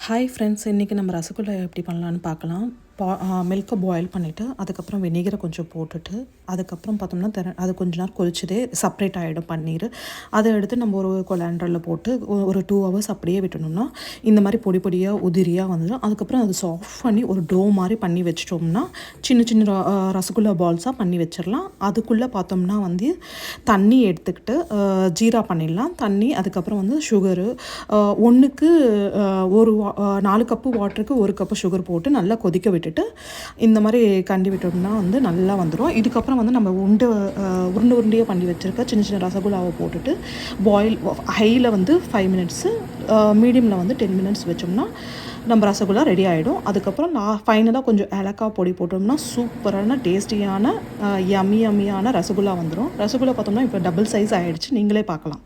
Hi friends, இன்றைக்கி நம்ம ரசகுல்லா எப்படி பண்ணலான்னு பார்க்கலாம். மில்கை பாயில் பண்ணிவிட்டு அதுக்கப்புறம் வினிகரை கொஞ்சம் போட்டுட்டு அதுக்கப்புறம் பார்த்தோம்னா அது கொஞ்ச நேரம் கொதிச்சதே செப்ரேட் ஆகிடும் பன்னீர். அதை எடுத்து நம்ம ஒரு கொலாண்டரில் போட்டு ஒரு 2 ஹவர்ஸ் அப்படியே விட்டணும்னா இந்த மாதிரி பொடி பொடியாக உதிரியாக வந்துடும். அதுக்கப்புறம் அது சாஃப்ட் பண்ணி ஒரு டோ மாதிரி பண்ணி வச்சிட்டோம்னா சின்ன சின்ன ரசகுல்லா பால்ஸாக பண்ணி வச்சிடலாம். அதுக்குள்ளே பார்த்தோம்னா தண்ணி எடுத்துக்கிட்டு ஜீரா பண்ணிடலாம். தண்ணி அதுக்கப்புறம் சுகரு ஒன்றுக்கு ஒரு 4 கப்பு வாட்டருக்கு 1 கப்பு சுகர் போட்டு நல்லா கொதிக்க விட்டுட்டு இந்த மாதிரி கண்டி விட்டோம்னா நல்லா வந்துடும். இதுக்கப்புறம் நம்ம உருண்டையாக பண்ணி வச்சுருக்க சின்ன சின்ன ரசகுல்லாவை போட்டுட்டு பாயில் ஹையில் 5 மினிட்ஸு, மீடியமில் 10 மினிட்ஸ் வச்சோம்னா நம்ம ரசகுல்லா ரெடி ஆகிடும். அதுக்கப்புறம் ஃபைனலாக கொஞ்சம் ஏலக்காய் பொடி போட்டோம்னா சூப்பரான டேஸ்டியான யம்மியான ரசகுல்லா வந்துடும். ரசகுல்லா பார்த்தோம்னா இப்போ டபுள் சைஸ் ஆகிடுச்சு, நீங்களே பார்க்கலாம்.